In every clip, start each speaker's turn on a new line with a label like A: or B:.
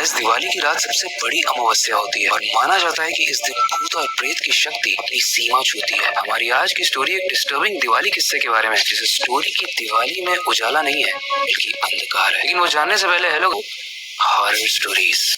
A: Guys, Diwali की रात सबसे बड़ी अमावस्या होती है और माना जाता है कि इस दिन भूत और प्रेत की शक्ति अपनी सीमा छूती है। हमारी आज की स्टोरी एक डिस्टर्बिंग दिवाली किस्से के बारे में है, जिस स्टोरी की दिवाली में उजाला नहीं है बल्कि अंधकार है। लेकिन वो जानने से पहले हेलो हॉरर स्टोरीज।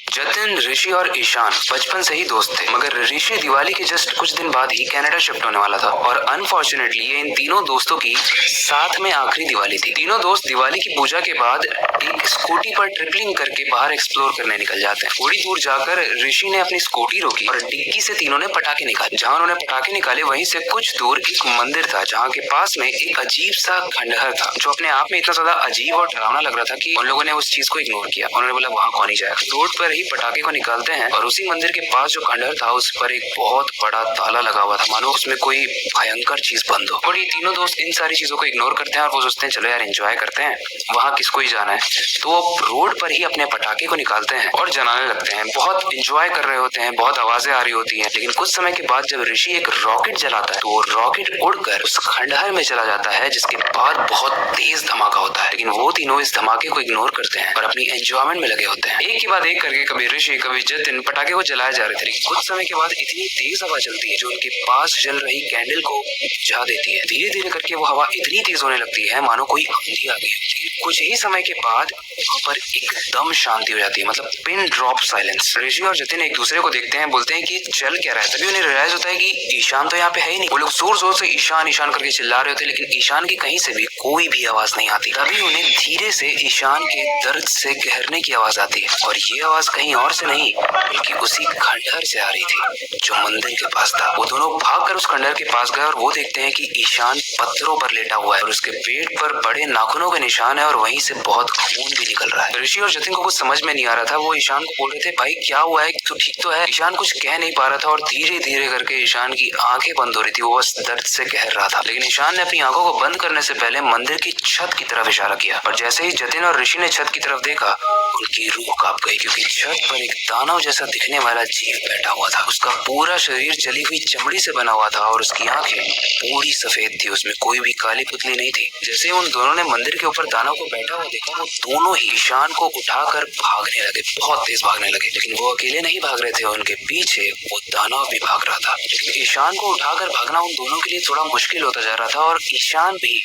A: जतिन, ऋषि और ईशान बचपन से ही दोस्त थे, मगर ऋषि दिवाली के जस्ट कुछ दिन बाद ही कनाडा शिफ्ट होने वाला था और अनफॉर्चुनेटली ये इन तीनों दोस्तों की साथ में आखिरी दिवाली थी। तीनों दोस्त दिवाली की पूजा के बाद एक स्कूटी पर ट्रिपलिंग करके बाहर एक्सप्लोर करने निकल जाते हैं। थोड़ी दूर जाकर ऋषि ने अपनी स्कूटी रोकी और डिक्की से तीनों ने पटाखे निकाले। जहाँ उन्होंने पटाखे निकाले वहीं से कुछ दूर एक मंदिर था, जहाँ के पास में एक अजीब सा खंडहर था जो अपने आप में इतना ज्यादा अजीब और डरावना लग रहा था कि उन लोगों ने उस चीज को इग्नोर किया। उन्होंने बोला वहाँ कौन ही जाएगा। रोड पर ही पटाखे को निकालते हैं और उसी मंदिर के पास जो खंडहर था उस पर एक बहुत बड़ा ताला लगा हुआ था, मानो उसमें कोई भयंकर चीज बंद हो। और ये तीनों दोस्त इन सारी चीजों को इग्नोर करते हैं और वो सोचते हैं चलो यार एंजॉय करते हैं, वहाँ किसको ही जाना है। तो वो रोड पर ही अपने पटाखे को निकालते हैं और जलाने लगते हैं। बहुत इंजॉय कर रहे होते हैं, बहुत आवाजें आ रही होती हैं। लेकिन कुछ समय के बाद जब ऋषि एक रॉकेट जलाता है तो वो रॉकेट उड़कर उस खंडहर में चला जाता है, जिसके बाद बहुत तेज धमाका होता है। लेकिन वो तीनों इस धमाके को इग्नोर करते हैं और अपनी एंजॉयमेंट में लगे होते हैं। एक के बाद एक करके कभी ऋषि कभी जतिन पटाखे को जलाए जा रहे थे, लेकिन कुछ समय के बाद इतनी तेज हवा चलती है जो उनके पास जल रही कैंडल को बुझा देती है। धीरे धीरे करके वो हवा इतनी तेज होने लगती है मानो कोई आंधी आ गई। कुछ ही समय के बाद वहाँ पर एकदम शांति हो जाती है, मतलब पिन ड्रॉप साइलेंस। ऋषि और जतिन एक दूसरे को देखते हैं, बोलते हैं कि चल क्या रहा है। तभी उन्हें रियलाइज होता है कि ईशान तो यहाँ पे है ही नहीं। वो लोग जोर जोर से ईशान ईशान करके चिल्ला रहे होते, लेकिन ईशान की कहीं से भी कोई भी आवाज नहीं आती। तभी उन्हें धीरे से ईशान के दर्द से कहरने की आवाज आती है और ये आवाज कहीं और से नहीं बल्कि उसी खंडहर से आ रही थी जो मंदिर के पास था। वो दोनों भागकर उस खंडहर के पास गए और वो देखते हैं कि ईशान पत्थरों पर लेटा हुआ है और उसके पेट पर बड़े नाखूनों के निशान है और वहीं से बहुत खून भी निकल रहा है। ऋषि और जतिन को कुछ समझ में नहीं आ रहा था। वो ईशान को बोल रहे थे भाई क्या हुआ है, तू ठीक तो है। ईशान कुछ कह नहीं पा रहा था और धीरे धीरे करके ईशान की आंखें बंद हो रही थी। वो बस दर्द से कह रहा था। लेकिन ईशान ने अपनी आंखों को बंद करने से पहले मंदिर की छत की तरफ इशारा किया और जैसे ही जतिन और ऋषि ने छत की तरफ देखा उनकी रूह कांप गई, क्योंकि छत पर एक दानव जैसा दिखने वाला जीव बैठा हुआ था। उसका पूरा शरीर जली हुई चमड़ी से बना हुआ था और उसकी आंखें पूरी सफेद थी, उसमें कोई भी काली पुतली नहीं थी। जैसे उन दोनों ने मंदिर के ऊपर दानव को बैठा हुआ देखा, वो दोनों ही ईशान को उठाकर भागने लगे, बहुत तेज भागने लगे। लेकिन वो अकेले नहीं भाग रहे थे, उनके पीछे वो दानव भी भाग रहा था। लेकिन ईशान को उठाकर भागना उन दोनों के लिए थोड़ा मुश्किल होता जा रहा था और ईशान भी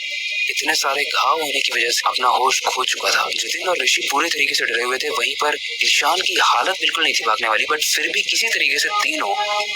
A: इतने सारे घाव होने की वजह से अपना होश खो चुका था। जतिन और ऋषि पूरे तरीके से डरे हुए थे। वहीं पर ईशान की हालत बिल्कुल नहीं थी भागने वाली, बट फिर भी किसी तरीके से तीनों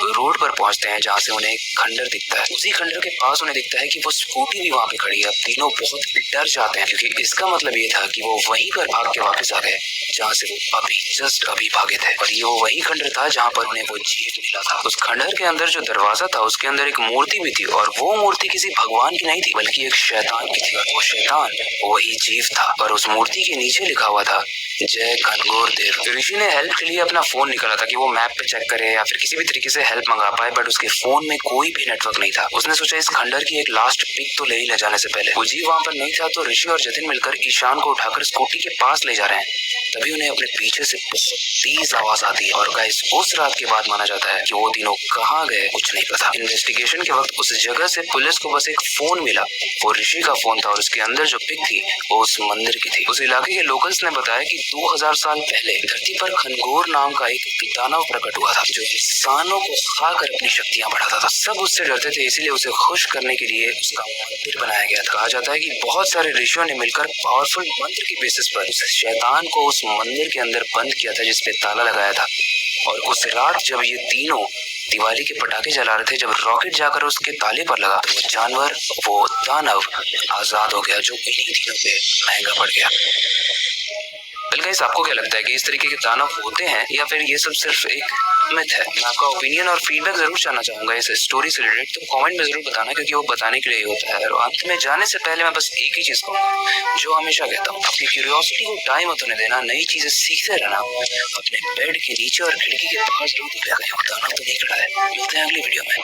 A: रोड पर पहुंचते हैं जहां से उन्हें एक खंडर दिखता है। उसी खंडर के पास उन्हें दिखता है कि वो स्कूटी भी वहां पे खड़ी है। अब तीनों बहुत डर जाते हैं, क्योंकि इसका मतलब ये था कि वो वहीं पर भाग के वापस आ गए जहाँ से वो अभी भागे थे। और ये वो वही खंडर था जहाँ पर उन्हें वो जीव मिला था। उस खंडर के अंदर जो दरवाजा था उसके अंदर एक मूर्ति भी थी और वो मूर्ति किसी भगवान की नहीं थी बल्कि एक शैतान की थी। और वो शैतान वही जीव था और उस मूर्ति के नीचे लिखा हुआ था जय घनघोर देव। ऋषि ने हेल्प के लिए अपना फोन निकाला था कि वो मैप पे चेक करे या फिर किसी भी तरीके से हेल्प मंगा पाए, बट उसके फोन में कोई भी नेटवर्क नहीं था। उसने सोचा इस खंडर की एक लास्ट पिक तो ले ही ले जाने से पहले। वो जीव वहाँ पर नहीं था तो ऋषि और जतिन मिलकर ईशान को उठाकर स्कूटी के पास ले जा रहे हैं। तभी उन्हें अपने पीछे से बहुत तेज आवाज आती है और गाइस उस रात के बाद माना जाता है कि वो तीनों कहाँ गए कुछ नहीं पता। इन्वेस्टिगेशन के वक्त उस जगह से पुलिस को बस एक फोन मिला, वो ऋषि का फोन था और उसके अंदर जो पिक थी वो उस मंदिर की थी। उस इलाके के लोकल्स ने बताया कि 2000 साल पहले धरती पर घनघोर नाम का एक दानव प्रकट हुआ था जो इंसानों को खाकर अपनी शक्तियां बढ़ाता था। सब उससे डरते थे, इसीलिए उसे खुश करने के लिए उसका मंदिर बनाया गया था। कहा जाता है कि बहुत सारे ऋषियों ने मिलकर पावरफुल मंत्र के बेसिस पर उस शैतान को उस मंदिर के अंदर बंद किया था जिसपे ताला लगाया था। और उस रात जब ये तीनों दिवाली के पटाखे जला रहे थे, जब रॉकेट जाकर उसके ताले पर लगा तो वो जानवर, वो दानव आजाद हो गया जो इन्हीं तीनों पे महंगा पड़ गया। गाइस, आपको क्या लगता है कि इस तरीके के दानव होते हैं या फिर ये सब सिर्फ एक मिथ है? मैं आपका ओपिनियन और फीडबैक जरूर जानना चाहूंगा इस स्टोरी से रिलेटेड, तो कमेंट में जरूर बताना, क्योंकि वो बताने के लिए ही होता है। और अंत में जाने से पहले मैं बस एक ही चीज कहूँ जो हमेशा कहता हूँ, अपनी क्यूरियोसिटी को टाइम मत होने देना, नई चीजें सीखते रहना। अपने बेड के नीचे और खिड़की के पास जरूर दिख जाएगा दानव तो नहीं खड़ा है। मिलते हैं अगली वीडियो में।